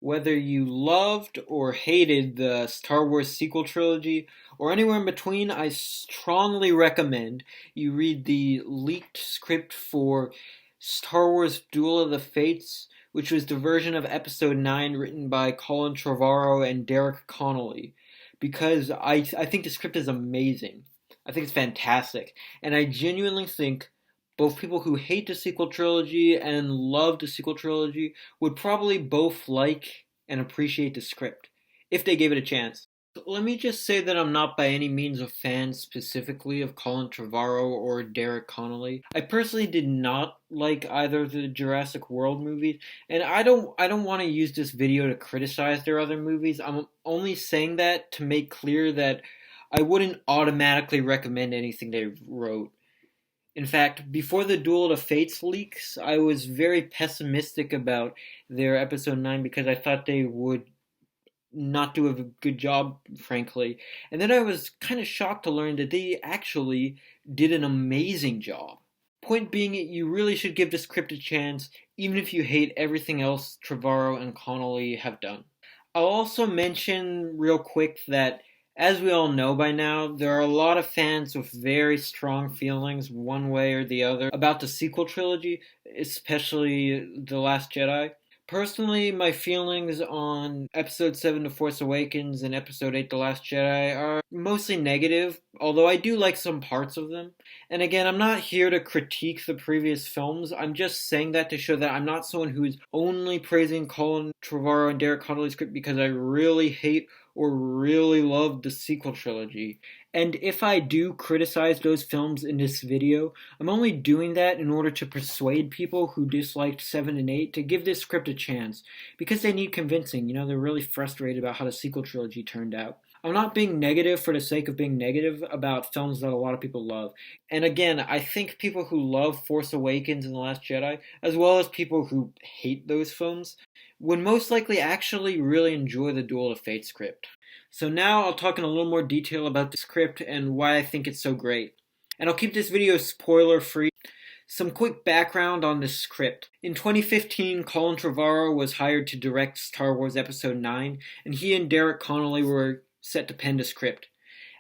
Whether you loved or hated the Star Wars sequel trilogy, or anywhere in between, I strongly recommend you read the leaked script for Star Wars Duel of the Fates, which was the version of Episode 9 written by Colin Trevorrow and Derek Connolly, because I think the script is amazing. I think it's fantastic, and I genuinely think both people who hate the sequel trilogy and love the sequel trilogy would probably both like and appreciate the script if they gave it a chance. Let me just say that I'm not by any means a fan specifically of Colin Trevorrow or Derek Connolly. I personally did not like either of the Jurassic World movies, and I don't want to use this video to criticize their other movies. I'm only saying that to make clear that I wouldn't automatically recommend anything they wrote. In fact, before the Duel of the Fates leaks, I was very pessimistic about their episode 9 because I thought they would not do a good job, frankly. And then I was kind of shocked to learn that they actually did an amazing job. Point being, you really should give the script a chance, even if you hate everything else Trevorrow and Connolly have done. I'll also mention real quick that, as we all know by now, there are a lot of fans with very strong feelings, one way or the other, about the sequel trilogy, especially The Last Jedi. Personally, my feelings on Episode 7 The Force Awakens and Episode 8 The Last Jedi are mostly negative, although I do like some parts of them. And again, I'm not here to critique the previous films, I'm just saying that to show that I'm not someone who's only praising Colin Trevorrow and Derek Connolly's script because I really hate or really love the sequel trilogy. And if I do criticize those films in this video, I'm only doing that in order to persuade people who disliked 7 and 8 to give this script a chance, because they need convincing. They're really frustrated about how the sequel trilogy turned out. I'm not being negative for the sake of being negative about films that a lot of people love. And again, I think people who love Force Awakens and The Last Jedi, as well as people who hate those films, would most likely actually really enjoy the Duel of Fate script. So now I'll talk in a little more detail about the script and why I think it's so great. And I'll keep this video spoiler free. Some quick background on the script. In 2015, Colin Trevorrow was hired to direct Star Wars Episode 9, and he and Derek Connolly were set to pen the script.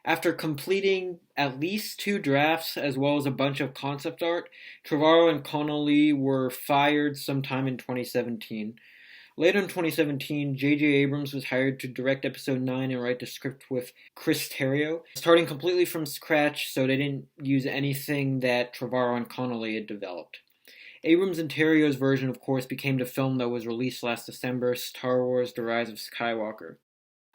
After completing at least 2 drafts as well as a bunch of concept art, Trevorrow and Connolly were fired sometime in 2017. Later in 2017, J.J. Abrams was hired to direct Episode 9 and write the script with Chris Terrio, starting completely from scratch so they didn't use anything that Trevorrow and Connolly had developed. Abrams and Terrio's version, of course, became the film that was released last December, Star Wars: The Rise of Skywalker.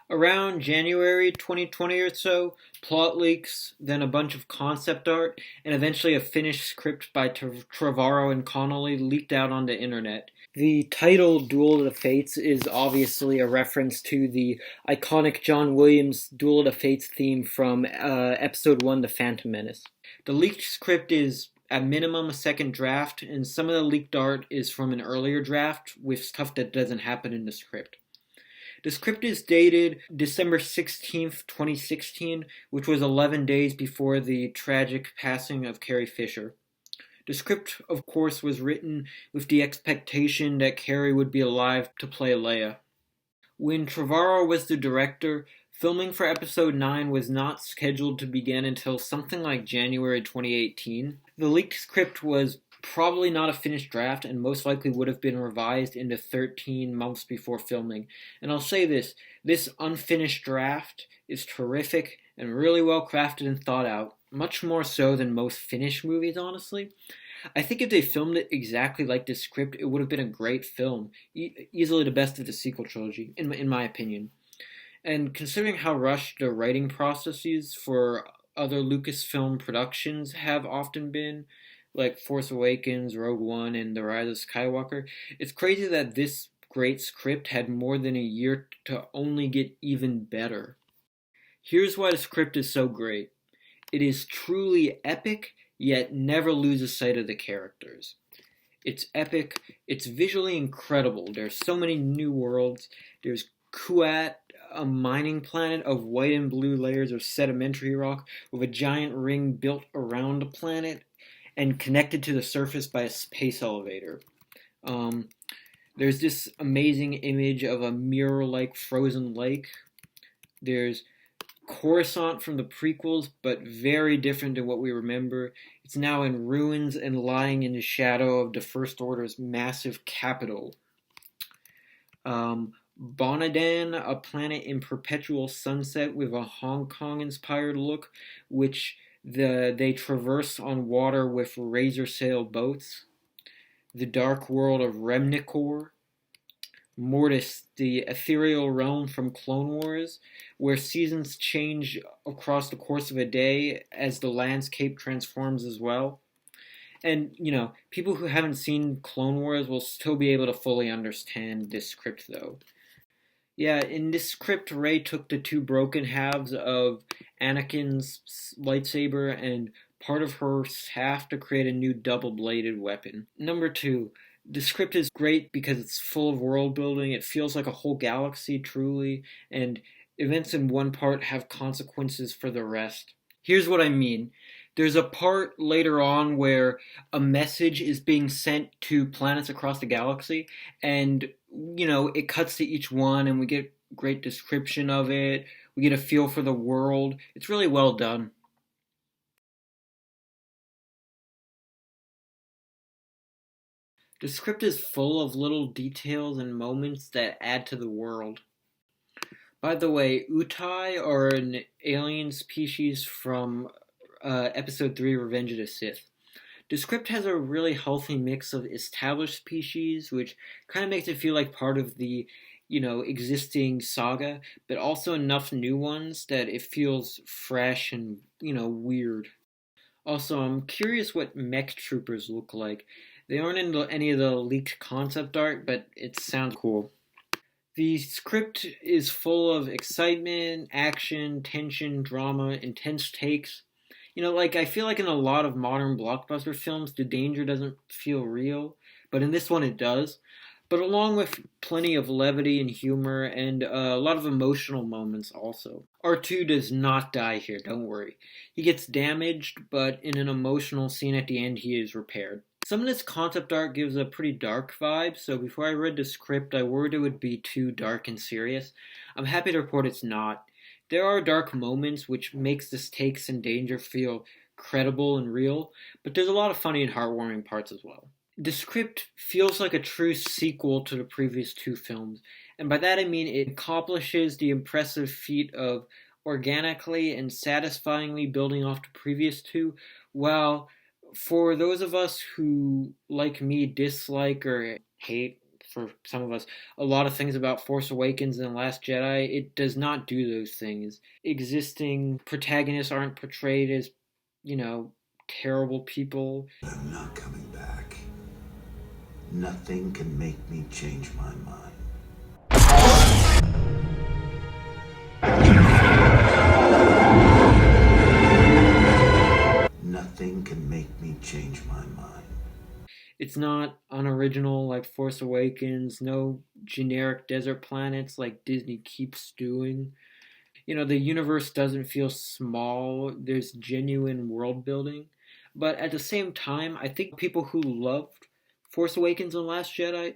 Around January 2020 or so, plot leaks, then a bunch of concept art, and eventually a finished script by Trevorrow and Connolly leaked out on the internet. The title Duel of the Fates is obviously a reference to the iconic John Williams Duel of the Fates theme from Episode 1, The Phantom Menace. The leaked script is at minimum a second draft, and some of the leaked art is from an earlier draft with stuff that doesn't happen in the script. The script is dated December 16th, 2016, which was 11 days before the tragic passing of Carrie Fisher. The script, of course, was written with the expectation that Carrie would be alive to play Leia. When Trevorrow was the director, filming for Episode 9 was not scheduled to begin until something like January 2018. The leaked script was probably not a finished draft and most likely would have been revised into 13 months before filming. And I'll say this unfinished draft is terrific and really well crafted and thought out, much more so than most finished movies, honestly. I think if they filmed it exactly like this script, it would have been a great film, easily the best of the sequel trilogy, in my opinion. And considering how rushed the writing processes for other Lucasfilm productions have often been, like Force Awakens, Rogue One, and The Rise of Skywalker, it's crazy that this great script had more than a year to only get even better. Here's why the script is so great. It is truly epic, yet never loses sight of the characters. It's epic, it's visually incredible. There's so many new worlds. There's Kuat, a mining planet of white and blue layers of sedimentary rock with a giant ring built around the planet and connected to the surface by a space elevator. There's this amazing image of a mirror-like frozen lake. There's Coruscant from the prequels, but very different than what we remember. It's now in ruins and lying in the shadow of the First Order's massive capital. Bonadan, a planet in perpetual sunset with a Hong Kong-inspired look, which they traverse on water with razor sail boats. The dark world of Remnicor, Mortis, the ethereal realm from Clone Wars, where seasons change across the course of a day as the landscape transforms as well. And, people who haven't seen Clone Wars will still be able to fully understand this script, though. Yeah, in this script, Rey took the two broken halves of Anakin's lightsaber and part of her staff to create a new double-bladed weapon. Number two, the script is great because it's full of world building. It feels like a whole galaxy, truly, and events in one part have consequences for the rest. Here's what I mean. There's a part later on where a message is being sent to planets across the galaxy, and it cuts to each one, and we get great description of it. We get a feel for the world. It's really well done. The script is full of little details and moments that add to the world. By the way, Utai are an alien species from Episode 3 Revenge of the Sith. The script has a really healthy mix of established species, which kind of makes it feel like part of the, existing saga, but also enough new ones that it feels fresh and, weird. Also, I'm curious what mech troopers look like. They aren't in any of the leaked concept art, but it sounds cool. The script is full of excitement, action, tension, drama, intense takes. I feel like in a lot of modern blockbuster films, the danger doesn't feel real, but in this one it does. But along with plenty of levity and humor and a lot of emotional moments also. R2 does not die here, don't worry. He gets damaged, but in an emotional scene at the end, he is repaired. Some of this concept art gives a pretty dark vibe, so before I read the script, I worried it would be too dark and serious. I'm happy to report it's not. There are dark moments which makes the stakes and danger feel credible and real, but there's a lot of funny and heartwarming parts as well. The script feels like a true sequel to the previous two films, and by that I mean it accomplishes the impressive feat of organically and satisfyingly building off the previous two, while for those of us who, like me, dislike or hate, for some of us, a lot of things about Force Awakens and The Last Jedi, it does not do those things. Existing protagonists aren't portrayed as, terrible people. I'm not coming back. Nothing can make me change my mind. Nothing can make me change my mind. It's not unoriginal like Force Awakens, no generic desert planets like Disney keeps doing. The universe doesn't feel small, there's genuine world building. But at the same time, I think people who loved Force Awakens and Last Jedi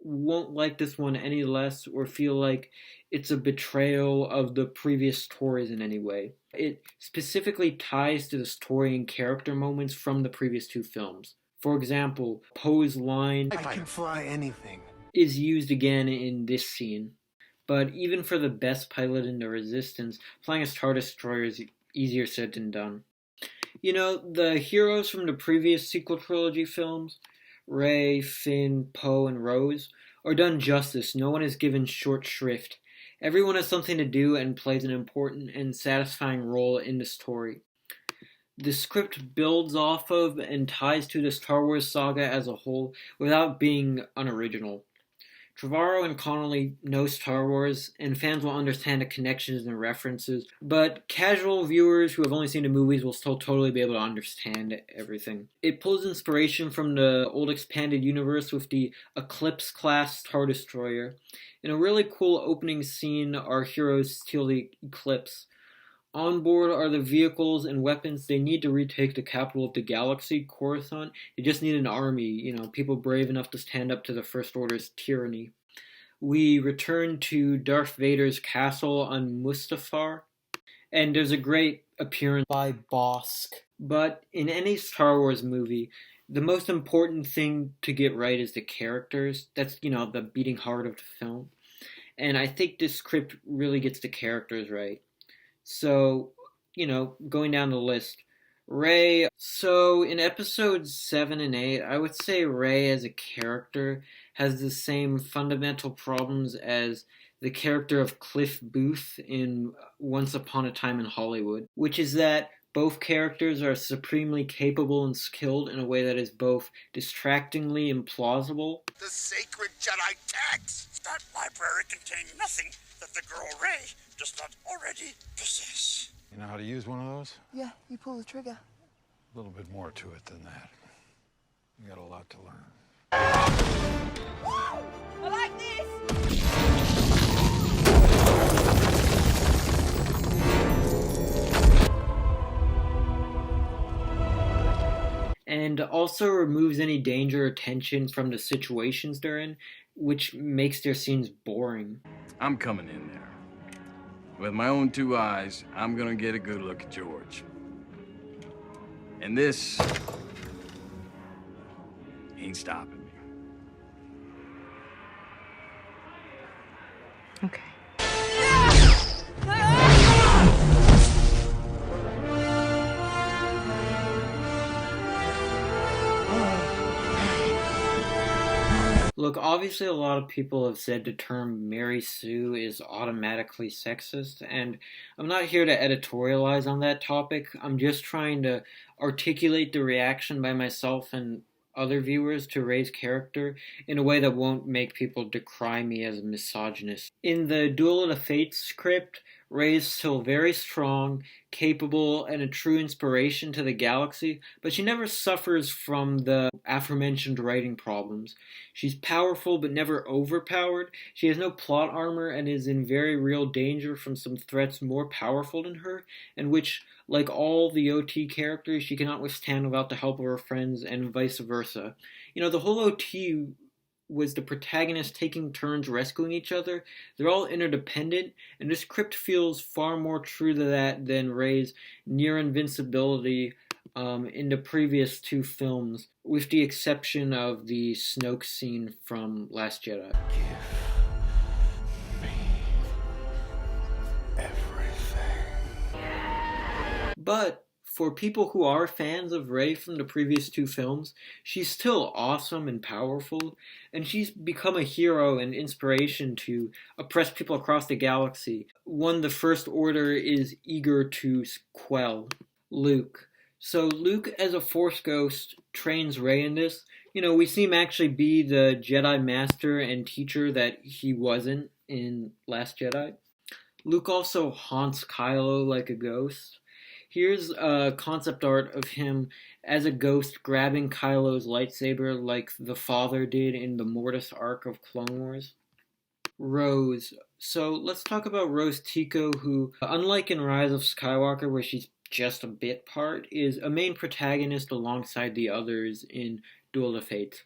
won't like this one any less or feel like it's a betrayal of the previous stories in any way. It specifically ties to the story and character moments from the previous two films. For example, Poe's line, "I can fly anything," is used again in this scene. But even for the best pilot in the Resistance, flying a Star Destroyer is easier said than done. The heroes from the previous sequel trilogy films, Rey, Finn, Poe, and Rose, are done justice. No one is given short shrift. Everyone has something to do and plays an important and satisfying role in the story. The script builds off of and ties to the Star Wars saga as a whole without being unoriginal. Trevorrow and Connolly know Star Wars, and fans will understand the connections and references, but casual viewers who have only seen the movies will still totally be able to understand everything. It pulls inspiration from the old expanded universe with the Eclipse-class Star Destroyer. In a really cool opening scene, our heroes steal the Eclipse. On board are the vehicles and weapons they need to retake the capital of the galaxy, Coruscant. They just need an army, people brave enough to stand up to the First Order's tyranny. We return to Darth Vader's castle on Mustafar, and there's a great appearance by Bosk. But in any Star Wars movie, the most important thing to get right is the characters. That's, the beating heart of the film. And I think this script really gets the characters right. So, going down the list, Rey. So in episodes 7 and 8, I would say Rey as a character has the same fundamental problems as the character of Cliff Booth in Once Upon a Time in Hollywood, which is that both characters are supremely capable and skilled in a way that is both distractingly implausible. The sacred Jedi text! That library contained nothing that the girl Rey does not already possess. You know how to use one of those? Yeah, you pull the trigger. A little bit more to it than that. You got a lot to learn. I like this! And also removes any danger or tension from the situations they're in, which makes their scenes boring. I'm coming in there. With my own two eyes, I'm gonna get a good look at George. And this ain't stopping me. Okay. Look, obviously a lot of people have said the term Mary Sue is automatically sexist, and I'm not here to editorialize on that topic. I'm just trying to articulate the reaction by myself and other viewers to Rey's character in a way that won't make people decry me as a misogynist. In the Duel of the Fates script, Rey is still very strong, capable, and a true inspiration to the galaxy, but she never suffers from the aforementioned writing problems. She's powerful but never overpowered. She has no plot armor and is in very real danger from some threats more powerful than her, and which, like all the OT characters, she cannot withstand without the help of her friends, and vice versa. The whole OT was the protagonists taking turns rescuing each other. They're all interdependent, and this script feels far more true to that than Rey's near invincibility in the previous two films, with the exception of the Snoke scene from Last Jedi. Give me everything. But for people who are fans of Rey from the previous two films, she's still awesome and powerful, and she's become a hero and inspiration to oppressed people across the galaxy, one the First Order is eager to quell. Luke. So Luke, as a Force ghost, trains Rey in this. We see him actually be the Jedi Master and teacher that he wasn't in Last Jedi. Luke also haunts Kylo like a ghost. Here's a concept art of him as a ghost grabbing Kylo's lightsaber like the father did in the Mortis arc of Clone Wars. Rose. So let's talk about Rose Tico, who, unlike in Rise of Skywalker, where she's just a bit part, is a main protagonist alongside the others in Duel of the Fates.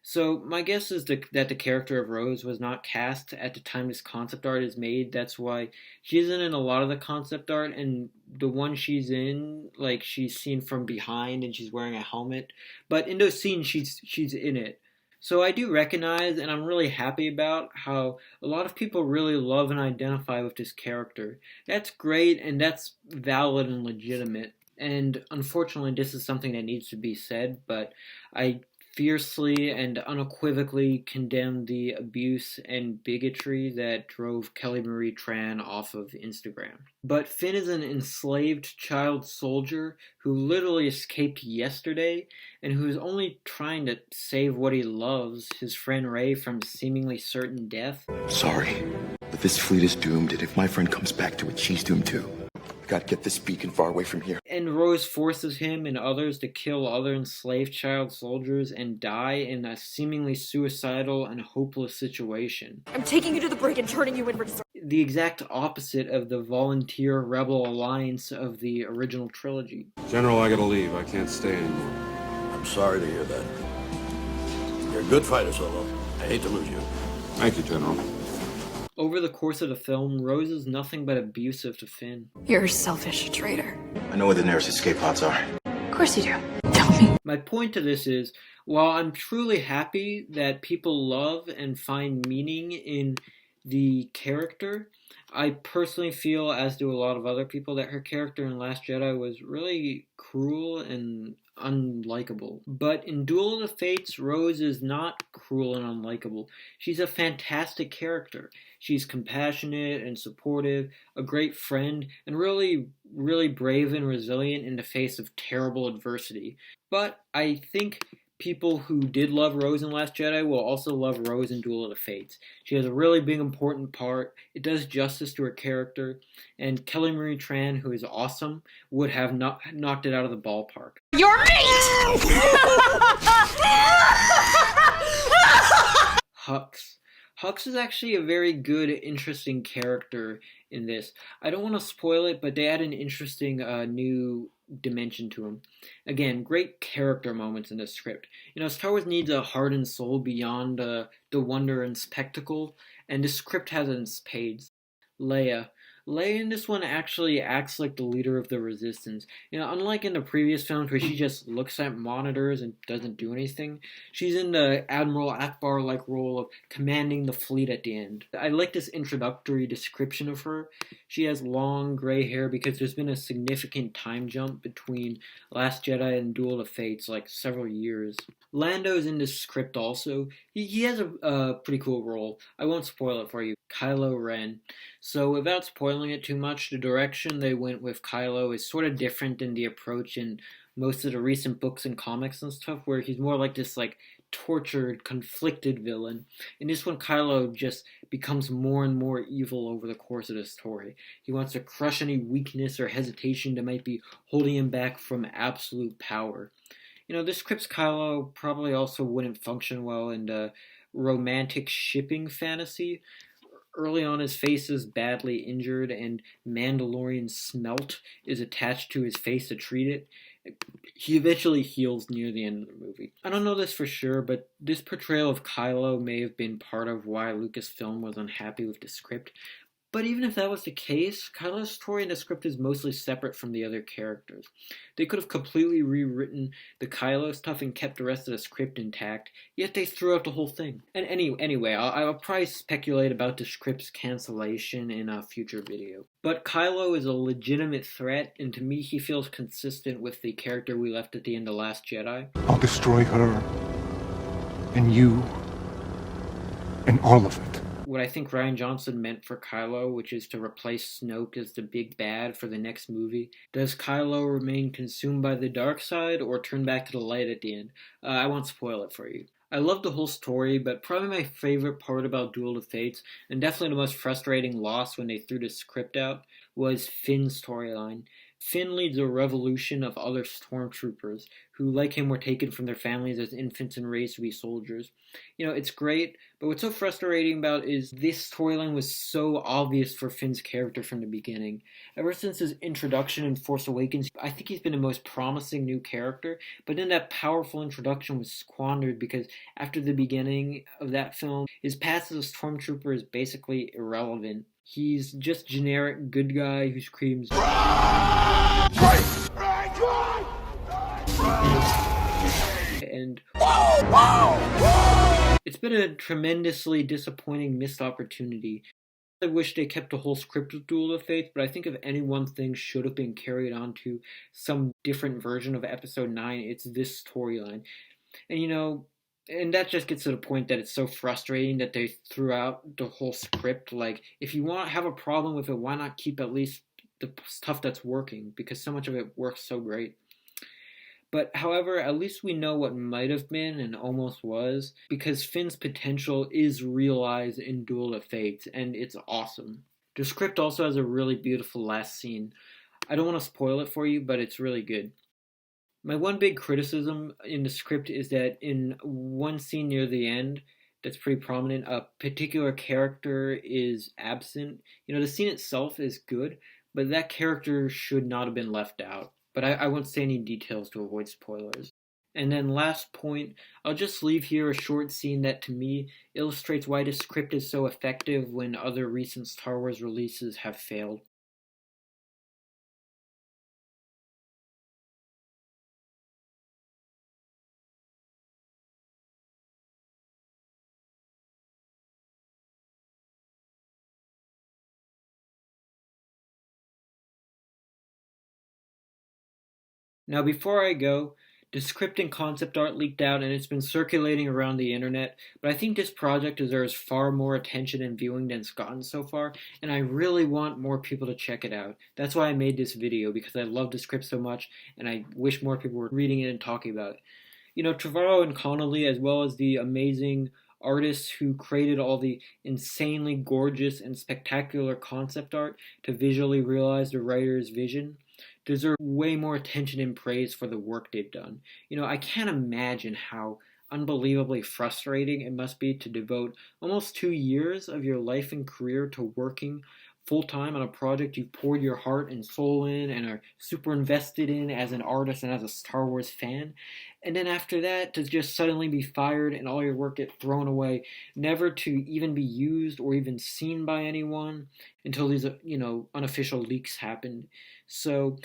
So my guess is that the character of Rose was not cast at the time this concept art is made. That's why she isn't in a lot of the concept art, and the one she's in, like, she's seen from behind and she's wearing a helmet. But in those scenes, she's in it. So I do recognize, and I'm really happy about, how a lot of people really love and identify with this character. That's great, and that's valid and legitimate. And unfortunately, this is something that needs to be said, but I fiercely and unequivocally condemn the abuse and bigotry that drove Kelly Marie Tran off of Instagram. But Finn is an enslaved child soldier who literally escaped yesterday and who is only trying to save what he loves, his friend Rey, from seemingly certain death. Sorry, but this fleet is doomed, and if my friend comes back to it, she's doomed too. Gotta get this beacon far away from here. And Rose forces him and others to kill other enslaved child soldiers and die in a seemingly suicidal and hopeless situation. I'm taking you to the brig and turning you in for dessert. the exact opposite of the volunteer rebel alliance of the original trilogy. General, I gotta leave. I can't stay anymore. I'm sorry to hear that. You're a good fighter, Solo. I hate to lose you. Thank you, General. Over the course of the film, Rose is nothing but abusive to Finn. You're a selfish traitor. I know where the nearest escape pods are. Of course you do. Tell me. My point to this is, while I'm truly happy that people love and find meaning in the character, I personally feel, as do a lot of other people, that her character in Last Jedi was really cruel and unlikable. But in Duel of the Fates, Rose is not cruel and unlikable. She's a fantastic character. She's compassionate and supportive, a great friend, and really, really brave and resilient in the face of terrible adversity. But I think people who did love Rose in Last Jedi will also love Rose in Duel of the Fates. She has a really big important part. It does justice to her character, and Kelly Marie Tran, who is awesome, would have knocked it out of the ballpark. Your mate! Hux. Hux is actually a very good, interesting character in this. I don't want to spoil it, but they add an interesting new dimension to him. Again, great character moments in this script. You know, Star Wars needs a heart and soul beyond the wonder and spectacle, and this script has it in spades. Leia. Leia in this one actually acts like the leader of the Resistance. You know, unlike in the previous films where she just looks at monitors and doesn't do anything, she's in the Admiral Akbar-like role of commanding the fleet at the end. I like this introductory description of her. She has long gray hair because there's been a significant time jump between Last Jedi and Duel of Fates, like several years. Lando's in this script also. He has a pretty cool role. I won't spoil it for you. Kylo Ren. So without spoiling it too much, the direction they went with Kylo is sort of different than the approach in most of the recent books and comics and stuff, where he's more like this tortured, conflicted villain. In this one, Kylo just becomes more and more evil over the course of the story. He wants to crush any weakness or hesitation that might be holding him back from absolute power. You know, this script's Kylo probably also wouldn't function well in the romantic shipping fantasy. Early on, his face is badly injured, and Mandalorian smelt is attached to his face to treat it. He eventually heals near the end of the movie. I don't know this for sure, but this portrayal of Kylo may have been part of why Lucasfilm was unhappy with the script. But even if that was the case, Kylo's story in the script is mostly separate from the other characters. They could have completely rewritten the Kylo stuff and kept the rest of the script intact, yet they threw out the whole thing. And anyway, I'll probably speculate about the script's cancellation in a future video. But Kylo is a legitimate threat, and to me he feels consistent with the character we left at the end of Last Jedi. I'll destroy her, and you, and all of it. What I think Rian Johnson meant for Kylo, which is to replace Snoke as the big bad for the next movie. Does Kylo remain consumed by the dark side or turn back to the light at the end? I won't spoil it for you. I love the whole story, but probably my favorite part about Duel of Fates, and definitely the most frustrating loss when they threw the script out, was Finn's storyline. Finn leads a revolution of other stormtroopers who, like him, were taken from their families as infants and raised to be soldiers. You know, it's great, but what's so frustrating about it is this storyline was so obvious for Finn's character from the beginning. Ever since his introduction in Force Awakens, I think he's been the most promising new character, but then that powerful introduction was squandered because after the beginning of that film, his past as a stormtrooper is basically irrelevant. He's just generic good guy who screams and it's been a tremendously disappointing missed opportunity. I wish they kept the whole script of Duel of Fates, but I think if any one thing should have been carried on to some different version of Episode 9, it's this storyline. And you know, and that just gets to the point that it's so frustrating that they threw out the whole script. Like, if you want to have a problem with it, why not keep at least the stuff that's working? Because so much of it works so great. But however, at least we know what might have been and almost was, because Finn's potential is realized in Duel of Fates, and it's awesome. The script also has a really beautiful last scene. I don't want to spoil it for you, but it's really good. My one big criticism in the script is that in one scene near the end, that's pretty prominent. A particular character is absent. The scene itself is good, but that character should not have been left out. But I won't say any details to avoid spoilers. And then last point, I'll just leave here a short scene that to me illustrates why this script is so effective when other recent Star Wars releases have failed. Now, before I go, the script and concept art leaked out and it's been circulating around the internet, but I think this project deserves far more attention and viewing than it's gotten so far, and I really want more people to check it out. That's why I made this video, because I love the script so much, and I wish more people were reading it and talking about it. Trevorrow and Connolly, as well as the amazing artists who created all the insanely gorgeous and spectacular concept art to visually realize the writer's vision, deserve way more attention and praise for the work they've done. I can't imagine how unbelievably frustrating it must be to devote almost 2 years of your life and career to working full time on a project you've poured your heart and soul in and are super invested in as an artist and as a Star Wars fan. And then after that, to just suddenly be fired and all your work get thrown away, never to even be used or even seen by anyone until these, unofficial leaks happened. So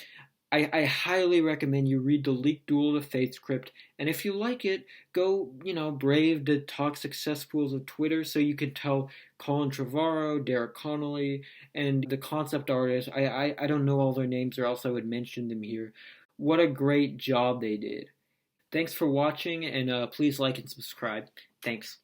I highly recommend you read the leaked Duel of the Fates script, and if you like it, go, brave the toxic cesspools of Twitter so you can tell Colin Trevorrow, Derek Connolly, and the concept artist, I don't know all their names or else I would mention them here, what a great job they did. Thanks for watching, and please like and subscribe. Thanks.